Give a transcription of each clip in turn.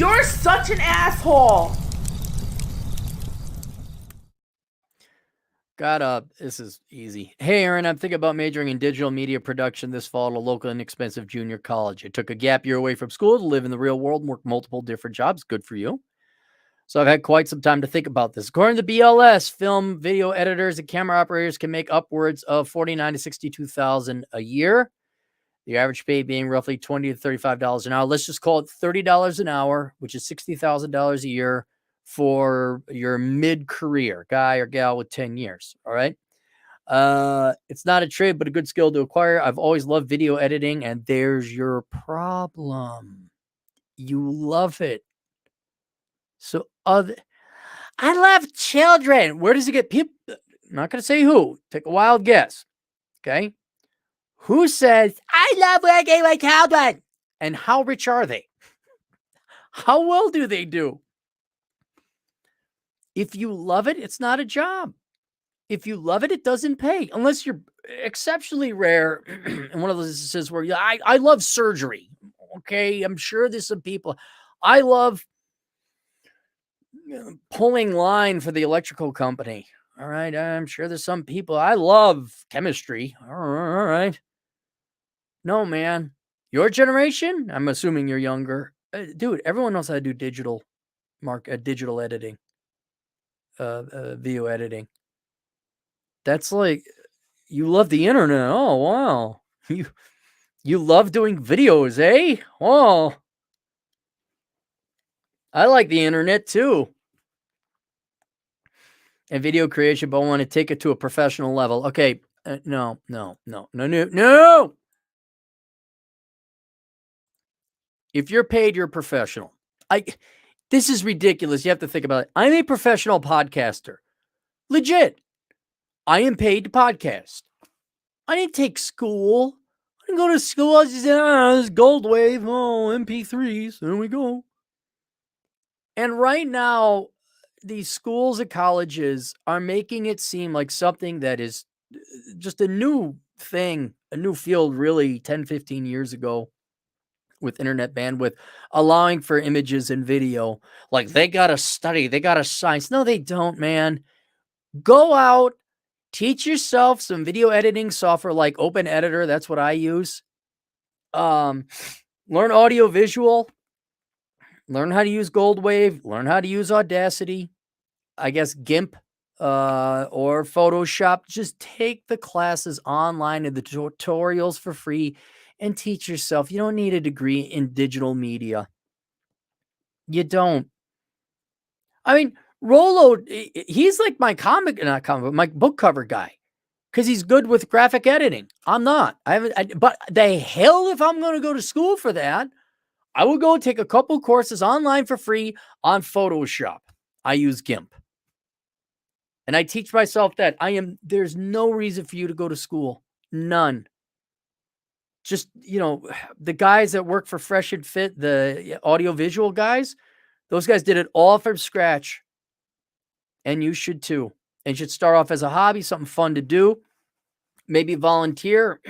You're such an asshole. This is easy. Hey, Aaron, I'm thinking about majoring in digital media production this fall at a local inexpensive junior college. I took a gap year away from school to live in the real world and work multiple different jobs. Good for you. So I've had quite some time to think about this. According to BLS, film, video editors, and camera operators can make upwards of $49,000 to $62,000 a year. The average pay being roughly $20 to $35 an hour. Let's just call it $30 an hour, which is $60,000 a year for your mid-career guy or gal with 10 years. All right. It's not a trade, but a good skill to acquire. I've always loved video editing, and there's your problem. You love it. So I love children. Where does it get people? I'm not going to say who. Take a wild guess. Okay. Who says, I love working with children? And how rich are they? How well do they do? If you love it, it's not a job. If you love it, it doesn't pay unless you're exceptionally rare. And one of those instances where I love surgery. Okay. I'm sure there's some people. I love pulling line for the electrical company. All right. I'm sure there's some people. I love chemistry. All right. No, man. Your generation, I'm assuming you're younger. Dude, everyone knows how to do digital editing, video editing. That's like, you love the internet. Oh, wow. You love doing videos, eh? Oh, I like the internet too. And video creation, but I want to take it to a professional level. Okay. No. If you're paid, you're a professional. This is ridiculous. You have to think about it. I'm a professional podcaster. Legit. I am paid to podcast. I didn't take school. I didn't go to school. I just said, this Gold Wave. Oh, MP3s. There we go. And right now, these schools and colleges are making it seem like something that is just a new thing, a new field really 10, 15 years ago with internet bandwidth, allowing for images and video. Like they got to study, they got to science. No, they don't, man. Go out, teach yourself some video editing software like Open Editor. That's what I use. Learn audio visual. Learn how to use Goldwave. Learn how to use Audacity. I guess GIMP or Photoshop. Just take the classes online and the tutorials for free and teach yourself. You don't need a degree in digital media. You don't. I mean, Rolo, he's like my my book cover guy because he's good with graphic editing. I'm not. But the hell if I'm going to go to school for that, I will go take a couple courses online for free on Photoshop. I use GIMP. And I teach myself that there's no reason for you to go to school. None. Just, the guys that work for Fresh and Fit, the audiovisual guys, those guys did it all from scratch. And you should too. And you should start off as a hobby, something fun to do. Maybe volunteer.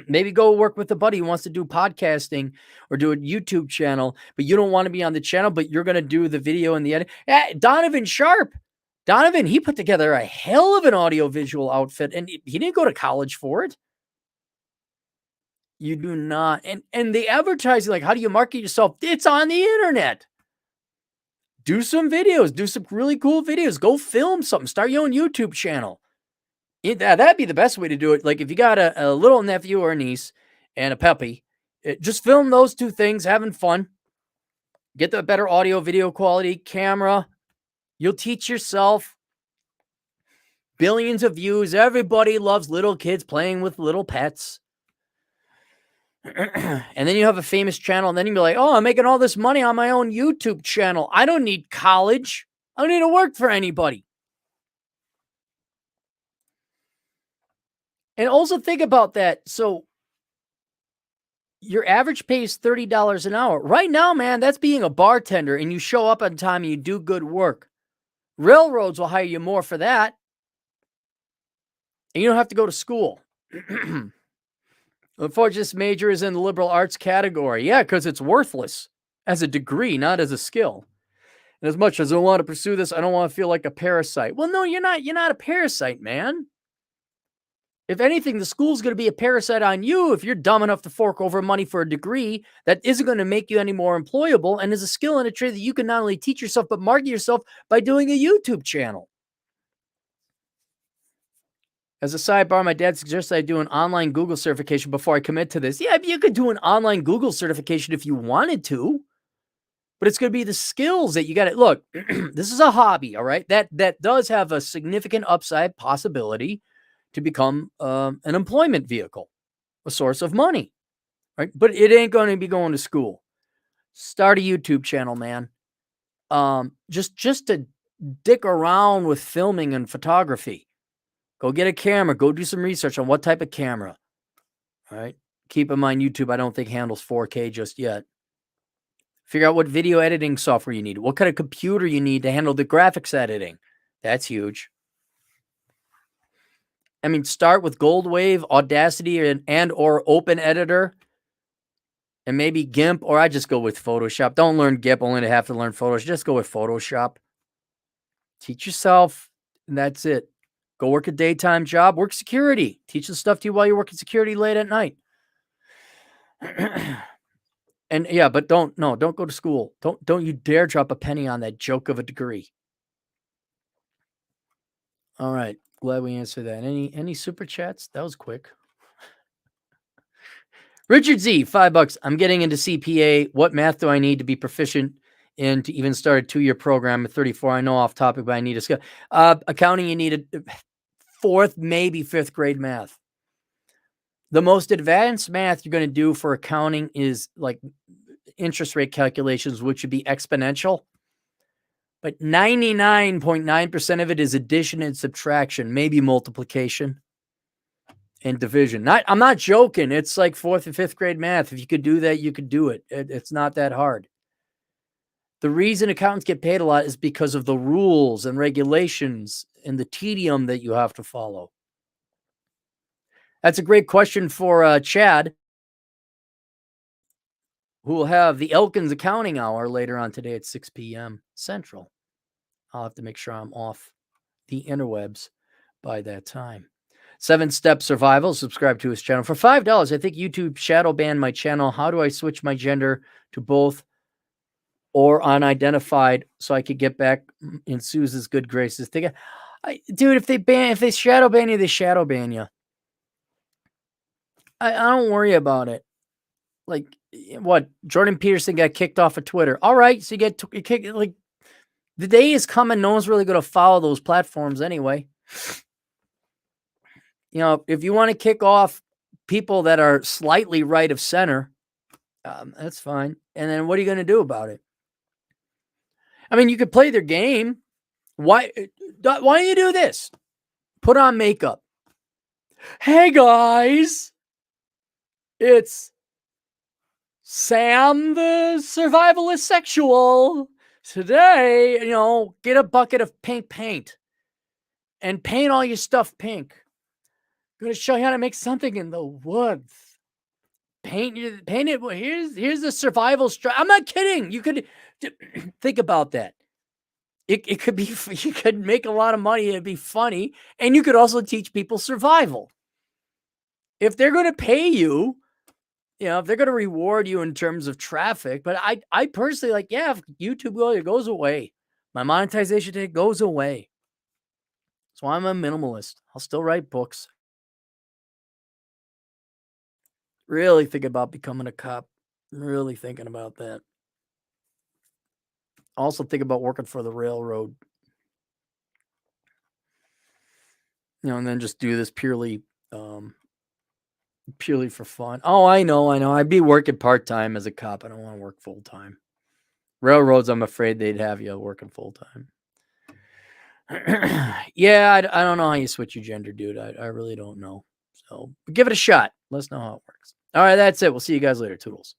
Maybe go work with a buddy who wants to do podcasting or do a YouTube channel, but you don't want to be on the channel, but you're going to do the video and the edit. Donovan Sharp. Donovan, he put together a hell of an audiovisual outfit, and he didn't go to college for it. You do not. And the advertising, like, how do you market yourself? It's on the internet. Do some videos. Do some really cool videos. Go film something. Start your own YouTube channel. That'd be the best way to do it. Like, if you got a little nephew or a niece and a puppy, just film those two things, having fun. Get the better audio, video quality, camera. You'll teach yourself. Billions of views. Everybody loves little kids playing with little pets. And then you have a famous channel, and then you'll be like, oh, I'm making all this money on my own YouTube channel. I don't need college. I don't need to work for anybody. And also think about that. So your average pay is $30 an hour. Right now, man, that's being a bartender, and you show up on time and you do good work. Railroads will hire you more for that. And you don't have to go to school. Unfortunately, this major is in the liberal arts category. Yeah, because it's worthless. as a degree, not as a skill. And as much as I want to pursue this, I don't want to feel like a parasite. Well, no, you're not. You're not a parasite, man. If anything, the school's going to be a parasite on you if you're dumb enough to fork over money for a degree that isn't going to make you any more employable and is a skill and a trade that you can not only teach yourself, but market yourself by doing a YouTube channel. As a sidebar, my dad suggested I do an online Google certification before I commit to this. Yeah, you could do an online Google certification if you wanted to, but it's going to be the skills that you got to look. This is a hobby, all right? That does have a significant upside possibility to become an employment vehicle, a source of money, right? But it ain't going to be going to school. Start a YouTube channel, man. Just to dick around with filming and photography. Go get a camera. Go do some research on what type of camera. All right. Keep in mind, YouTube, I don't think handles 4K just yet. Figure out what video editing software you need. What kind of computer you need to handle the graphics editing. That's huge. I mean, start with Goldwave, Audacity, and or Open Editor, and maybe GIMP, or I just go with Photoshop. Don't learn GIMP, only to have to learn Photoshop. Just go with Photoshop. Teach yourself, and that's it. Go work a daytime job. Work security. Teach the stuff to you while you're working security late at night. And yeah, but don't go to school. Don't you dare drop a penny on that joke of a degree. All right. Glad we answered that. Any super chats? That was quick. Richard Z, $5. I'm getting into CPA. What math do I need to be proficient in to even start a 2-year program at 34? I know off topic, but I need a skill. Accounting, you need a 4th, maybe 5th grade math. The most advanced math you're going to do for accounting is like interest rate calculations, which would be exponential. But 99.9% of it is addition and subtraction, maybe multiplication and division. I'm not joking. It's like 4th and 5th grade math. If you could do that, you could do it. It's not that hard. The reason accountants get paid a lot is because of the rules and regulations and the tedium that you have to follow. That's a great question for Chad, who will have the Elkins Accounting Hour later on today at 6 p.m. Central. I'll have to make sure I'm off the interwebs by that time. 7-Step Survival, subscribe to his channel. For $5, I think YouTube shadow banned my channel. How do I switch my gender to both or unidentified so I could get back in Susan's good graces? Dude, if they shadow ban you, they shadow ban you. I don't worry about it. Like, what? Jordan Peterson got kicked off of Twitter. All right, so you get kicked. Like, the day is coming. No one's really going to follow those platforms anyway. You know, if you want to kick off people that are slightly right of center, that's fine. And then what are you going to do about it? I mean, you could play their game. Why don't you do this? Put on makeup. Hey, guys. It's Sam the Survivalist Sexual. Today, get a bucket of pink paint and paint all your stuff pink. I'm going to show you how to make something in the woods. Paint it. Here's the survival strategy. I'm not kidding. You could think about that. It could be, you could make a lot of money. It'd be funny. And you could also teach people survival. If they're going to pay you, if they're going to reward you in terms of traffic, but I personally if YouTube goes away, my monetization take goes away. So I'm a minimalist. I'll still write books. Really thinking about becoming a cop. Really thinking about that. Also think about working for the railroad. And then just do this purely for fun. Oh, I know. I'd be working part-time as a cop. I don't want to work full-time. Railroads, I'm afraid they'd have you working full-time. Yeah, I don't know how you switch your gender, dude. I really don't know. So give it a shot. Let us know how it works. All right, that's it. We'll see you guys later. Toodles.